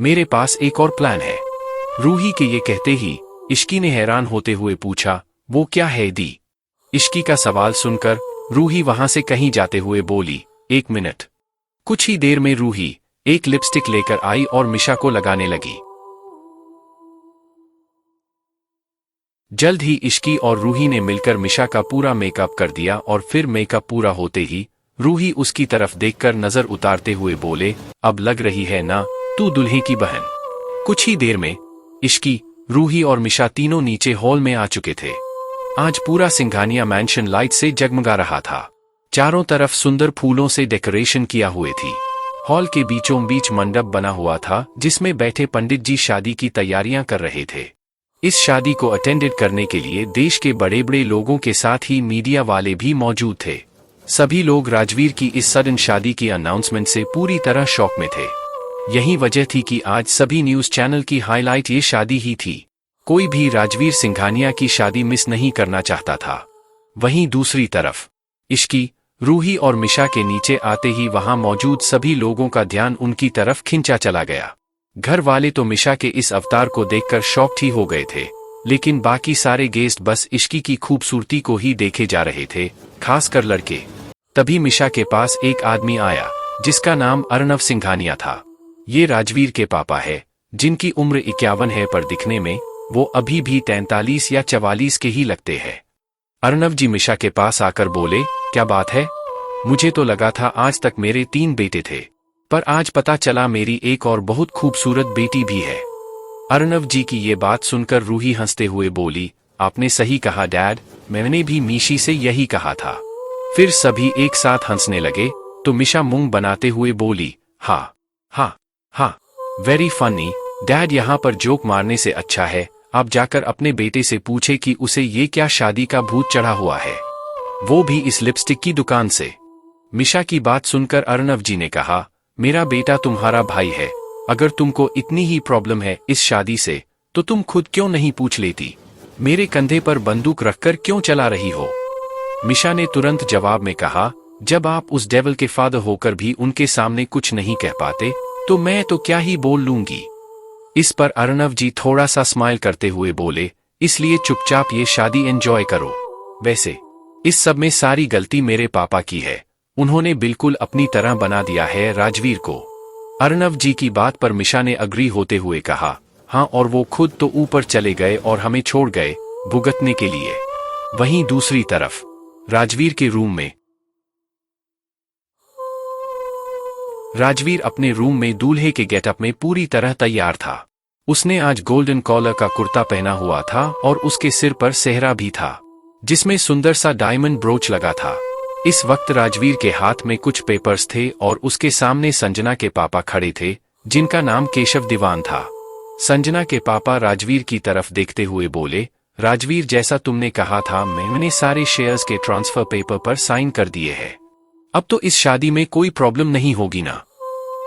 मेरे पास एक और प्लान है। रूही के ये कहते ही इश्की ने हैरान होते हुए पूछा, वो क्या है दी? इश्की का सवाल सुनकर रूही वहां से कहीं जाते हुए बोली, 1 मिनट। कुछ ही देर में रूही एक लिपस्टिक लेकर आई और मिशा को लगाने लगी। जल्द ही इश्की और रूही ने मिलकर मिशा का पूरा मेकअप कर दिया और फिर मेकअप पूरा होते ही रूही उसकी तरफ देखकर नजर उतारते हुए बोले, अब लग रही है ना तू दुल्हे की बहन। कुछ ही देर में इश्की, रूही और मिशा तीनों नीचे हॉल में आ चुके थे। आज पूरा सिंघानिया मैंशन लाइट से जगमगा रहा था। चारों तरफ सुंदर फूलों से डेकोरेशन किया हुए थी। हॉल के बीचों बीच मंडप बना हुआ था जिसमें बैठे पंडित जी शादी की तैयारियां कर रहे थे। इस शादी को अटेंडेड करने के लिए देश के बड़े बड़े लोगों के साथ ही मीडिया वाले भी मौजूद थे। सभी लोग राजवीर की इस सडन शादी की अनाउंसमेंट से पूरी तरह शॉक में थे। यही वजह थी कि आज सभी न्यूज चैनल की हाईलाइट ये शादी ही थी। कोई भी राजवीर सिंघानिया की शादी मिस नहीं करना चाहता था। वहीं दूसरी तरफ इश्की, रूही और मिशा के नीचे आते ही वहां मौजूद सभी लोगों का ध्यान उनकी तरफ खिंचा चला गया। घर वाले तो मिशा के इस अवतार को देखकर शॉक्ड ही हो गए थे, लेकिन बाकी सारे गेस्ट बस इश्की की खूबसूरती को ही देखे जा रहे थे, खासकर लड़के। तभी मिशा के पास एक आदमी आया जिसका नाम अर्नव सिंघानिया था। ये राजवीर के पापा है, जिनकी उम्र 51 है, पर दिखने में वो अभी भी 43 या 44 के ही लगते हैं। अर्नव जी मिशा के पास आकर बोले, क्या बात है? मुझे तो लगा था आज तक मेरे 3 बेटे थे, पर आज पता चला मेरी एक और बहुत खूबसूरत बेटी भी है। अर्नव जी की ये बात सुनकर रूही हंसते हुए बोली, आपने सही कहा डैड, मैंने भी मीशी से यही कहा था। फिर सभी एक साथ हंसने लगे तो मिशा मुंह बनाते हुए बोली, हाँ हाँ हाँ, वेरी फनी डैड, यहाँ पर जोक मारने से अच्छा है आप जाकर अपने बेटे से पूछे कि उसे ये क्या शादी का भूत चढ़ा हुआ है, वो भी इस लिपस्टिक की दुकान से। मिशा की बात सुनकर अर्नव जी ने कहा, मेरा बेटा तुम्हारा भाई है, अगर तुमको इतनी ही प्रॉब्लम है इस शादी से तो तुम खुद क्यों नहीं पूछ लेती? मेरे कंधे पर बंदूक रखकर क्यों चला रही हो? मिशा ने तुरंत जवाब में कहा, जब आप उस डेविल के फादर होकर भी उनके सामने कुछ नहीं कह पाते तो मैं तो क्या ही बोल लूंगी। इस पर अर्नव जी थोड़ा सा स्माइल करते हुए बोले, इसलिए चुपचाप ये शादी एंजॉय करो। वैसे इस सब में सारी गलती मेरे पापा की है, उन्होंने बिल्कुल अपनी तरह बना दिया है राजवीर को। अर्नव जी की बात पर मिशा ने अग्री होते हुए कहा, हाँ, और वो खुद तो ऊपर चले गए और हमें छोड़ गए भुगतने के लिए। वहीं दूसरी तरफ राजवीर के रूम में राजवीर अपने रूम में दूल्हे के गेटअप में पूरी तरह तैयार था। उसने आज गोल्डन कॉलर का कुर्ता पहना हुआ था और उसके सिर पर सेहरा भी था जिसमें सुंदर सा डायमंड ब्रोच लगा था। इस वक्त राजवीर के हाथ में कुछ पेपर्स थे और उसके सामने संजना के पापा खड़े थे जिनका नाम केशव दीवान था। संजना के पापा राजवीर की तरफ देखते हुए बोले, राजवीर, जैसा तुमने कहा था मैंने सारे शेयर्स के ट्रांसफर पेपर पर साइन कर दिए हैं, अब तो इस शादी में कोई प्रॉब्लम नहीं होगी ना?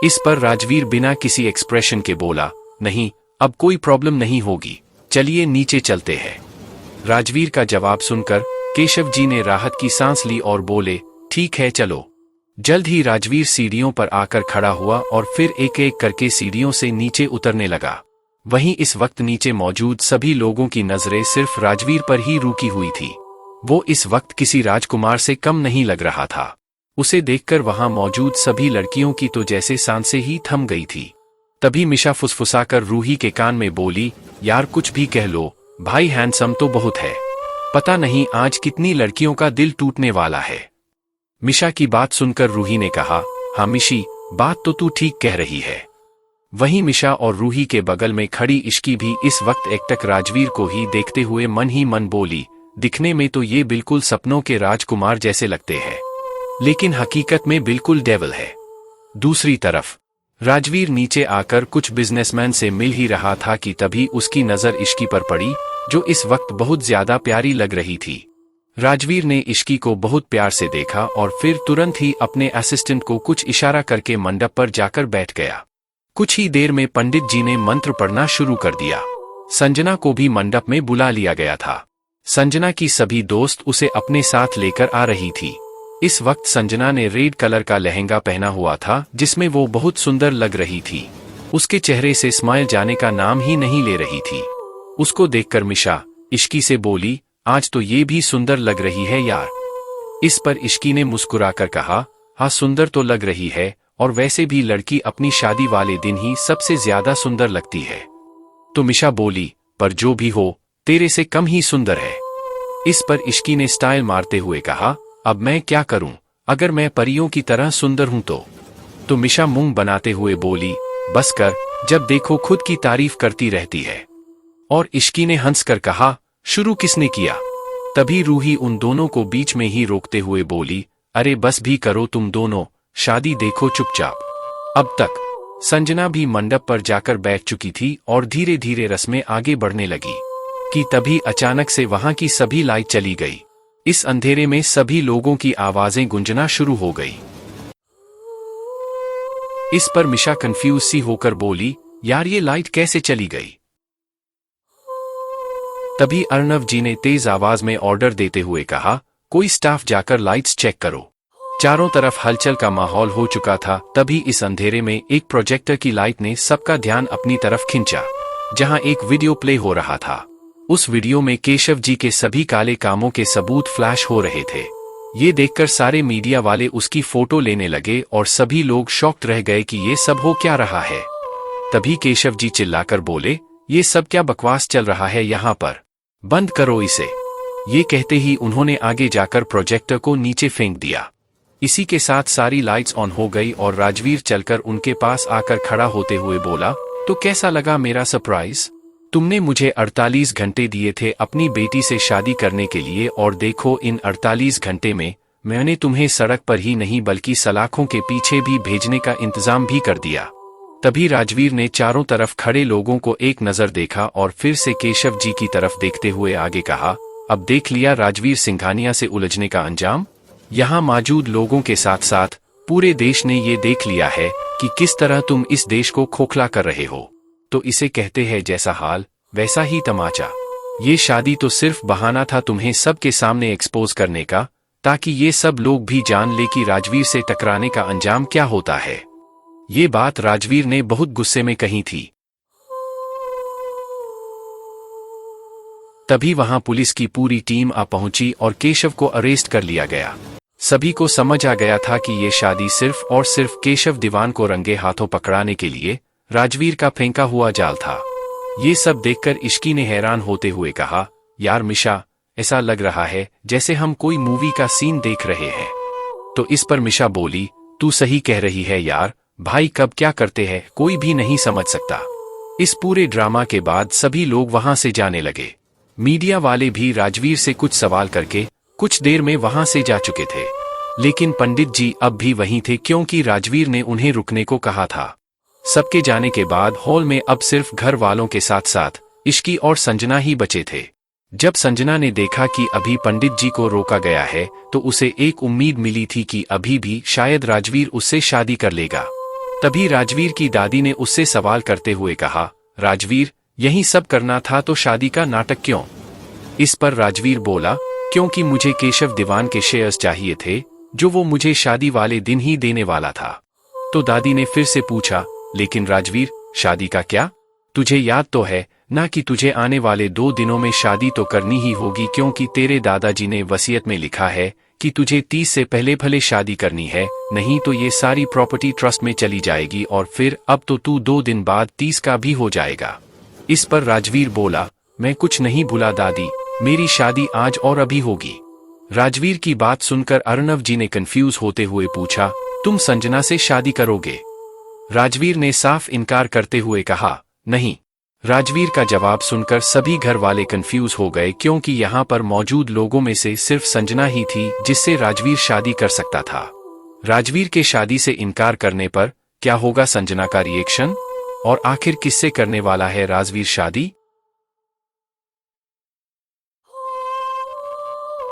इस पर राजवीर बिना किसी एक्सप्रेशन के बोला, नहीं, अब कोई प्रॉब्लम नहीं होगी, चलिए नीचे चलते हैं। राजवीर का जवाब सुनकर केशव जी ने राहत की सांस ली और बोले, ठीक है चलो। जल्द ही राजवीर सीढ़ियों पर आकर खड़ा हुआ और फिर एक एक करके सीढ़ियों से नीचे उतरने लगा। वहीं इस वक्त नीचे मौजूद सभी लोगों की नजरें सिर्फ राजवीर पर ही रुकी हुई थी। वो इस वक्त किसी राजकुमार से कम नहीं लग रहा था। उसे देखकर वहां मौजूद सभी लड़कियों की तो जैसे सांसें ही थम गई थी। तभी मिशा फुसफुसाकर रूही के कान में बोली, यार कुछ भी कह लो, भाई हैंडसम तो बहुत है, पता नहीं आज कितनी लड़कियों का दिल टूटने वाला है। मिशा की बात सुनकर रूही ने कहा, हाँ मिशी, बात तो तू ठीक कह रही है। वहीं मिशा और रूही के बगल में खड़ी इश्की भी इस वक्त एकटक राजवीर को ही देखते हुए मन ही मन बोली, दिखने में तो ये बिल्कुल सपनों के राजकुमार जैसे लगते हैं, लेकिन हकीकत में बिल्कुल डेविल है। दूसरी तरफ राजवीर नीचे आकर कुछ बिजनेसमैन से मिल ही रहा था कि तभी उसकी नजर इश्की पर पड़ी, जो इस वक्त बहुत ज्यादा प्यारी लग रही थी। राजवीर ने इश्की को बहुत प्यार से देखा और फिर तुरंत ही अपने असिस्टेंट को कुछ इशारा करके मंडप पर जाकर बैठ गया। कुछ ही देर में पंडित जी ने मंत्र पढ़ना शुरू कर दिया। संजना को भी मंडप में बुला लिया गया था। संजना की सभी दोस्त उसे अपने साथ लेकर आ रही थी। इस वक्त संजना ने रेड कलर का लहंगा पहना हुआ था जिसमें वो बहुत सुंदर लग रही थी। उसके चेहरे से स्माइल जाने का नाम ही नहीं ले रही थी। उसको देखकर मिशा इश्की से बोली, आज तो ये भी सुंदर लग रही है यार। इस पर इश्की ने मुस्कुराकर कहा, हाँ सुंदर तो लग रही है, और वैसे भी लड़की अपनी शादी वाले दिन ही सबसे ज्यादा सुंदर लगती है। तो मिशा बोली, पर जो भी हो तेरे से कम ही सुंदर है। इस पर इश्की ने स्टाइल मारते हुए कहा, अब मैं क्या करूं, अगर मैं परियों की तरह सुंदर हूं तो मिशा मुंह बनाते हुए बोली, बस कर, जब देखो खुद की तारीफ करती रहती है। और इश्की ने हंसकर कहा, शुरू किसने किया? तभी रूही उन दोनों को बीच में ही रोकते हुए बोली, अरे बस भी करो तुम दोनों, शादी देखो चुपचाप। अब तक संजना भी मंडप पर जाकर बैठ चुकी थी और धीरे धीरे रस्में आगे बढ़ने लगी कि तभी अचानक से वहां की सभी लाइट चली गई। इस अंधेरे में सभी लोगों की आवाजें गूंजना शुरू हो गई। इस पर मिशा कंफ्यूज सी होकर बोली, यार ये लाइट कैसे चली गई? तभी अर्णव जी ने तेज आवाज में ऑर्डर देते हुए कहा, कोई स्टाफ जाकर लाइट्स चेक करो। चारों तरफ हलचल का माहौल हो चुका था। तभी इस अंधेरे में एक प्रोजेक्टर की लाइट ने सबका ध्यान अपनी तरफ खींचा, जहां एक वीडियो प्ले हो रहा था। उस वीडियो में केशव जी के सभी काले कामों के सबूत फ्लैश हो रहे थे। ये देखकर सारे मीडिया वाले उसकी फोटो लेने लगे और सभी लोग शॉक्ड रह गए कि ये सब हो क्या रहा है। तभी केशव जी चिल्लाकर बोले, ये सब क्या बकवास चल रहा है यहाँ पर, बंद करो इसे। ये कहते ही उन्होंने आगे जाकर प्रोजेक्टर को नीचे फेंक दिया। इसी के साथ सारी लाइट्स ऑन हो गई और राजवीर चलकर उनके पास आकर खड़ा होते हुए बोला, तो कैसा लगा मेरा सरप्राइज? तुमने मुझे 48 घंटे दिए थे अपनी बेटी से शादी करने के लिए, और देखो इन 48 घंटे में मैंने तुम्हें सड़क पर ही नहीं बल्कि सलाखों के पीछे भी भेजने का इंतजाम भी कर दिया। तभी राजवीर ने चारों तरफ खड़े लोगों को एक नजर देखा और फिर से केशव जी की तरफ देखते हुए आगे कहा, अब देख लिया राजवीर सिंघानिया से उलझने का अंजाम। यहाँ मौजूद लोगों के साथ साथ पूरे देश ने ये देख लिया है कि किस तरह तुम इस देश को खोखला कर रहे हो। तो इसे कहते हैं जैसा हाल वैसा ही तमाचा। ये शादी तो सिर्फ बहाना था तुम्हें सबके सामने एक्सपोज करने का, ताकि ये सब लोग भी जान ले कि राजवीर से टकराने का अंजाम क्या होता है। ये बात राजवीर ने बहुत गुस्से में कही थी। तभी वहां पुलिस की पूरी टीम आ पहुंची और केशव को अरेस्ट कर लिया गया। सभी को समझ आ गया था कि ये शादी सिर्फ और सिर्फ केशव दीवान को रंगे हाथों पकड़ाने के लिए राजवीर का फेंका हुआ जाल था। ये सब देखकर इश्की ने हैरान होते हुए कहा, यार मिशा, ऐसा लग रहा है जैसे हम कोई मूवी का सीन देख रहे हैं। तो इस पर मिशा बोली, तू सही कह रही है यार, भाई कब क्या करते हैं कोई भी नहीं समझ सकता। इस पूरे ड्रामा के बाद सभी लोग वहां से जाने लगे। मीडिया वाले भी राजवीर से कुछ सवाल करके कुछ देर में वहां से जा चुके थे, लेकिन पंडित जी अब भी वहीं थे क्योंकि राजवीर ने उन्हें रुकने को कहा था। सबके जाने के बाद हॉल में अब सिर्फ घर वालों के साथ साथ इश्की और संजना ही बचे थे। जब संजना ने देखा कि अभी पंडित जी को रोका गया है तो उसे एक उम्मीद मिली थी कि अभी भी शायद राजवीर उससे शादी कर लेगा। तभी राजवीर की दादी ने उससे सवाल करते हुए कहा, राजवीर, यही सब करना था तो शादी का नाटक क्यों? इस पर राजवीर बोला, क्योंकि मुझे केशव दीवान के शेयर्स चाहिए थे जो वो मुझे शादी वाले दिन ही देने वाला था। तो दादी ने फिर से पूछा, लेकिन राजवीर, शादी का क्या? तुझे याद तो है ना कि तुझे आने वाले 2 दिनों में शादी तो करनी ही होगी, क्योंकि तेरे दादाजी ने वसीयत में लिखा है कि तुझे 30 से पहले भले शादी करनी है, नहीं तो ये सारी प्रॉपर्टी ट्रस्ट में चली जाएगी और फिर अब तो तू 2 दिन बाद 30 का भी हो जाएगा। इस पर राजवीर बोला, मैं कुछ नहीं भूला दादी, मेरी शादी आज और अभी होगी। राजवीर की बात सुनकर अर्णव जी ने कंफ्यूज होते हुए पूछा, तुम संजना से शादी करोगे? राजवीर ने साफ इनकार करते हुए कहा, नहीं। राजवीर का जवाब सुनकर सभी घर वाले कंफ्यूज हो गए, क्योंकि यहाँ पर मौजूद लोगों में से सिर्फ संजना ही थी जिससे राजवीर शादी कर सकता था। राजवीर के शादी से इनकार करने पर क्या होगा संजना का रिएक्शन, और आखिर किससे करने वाला है राजवीर शादी?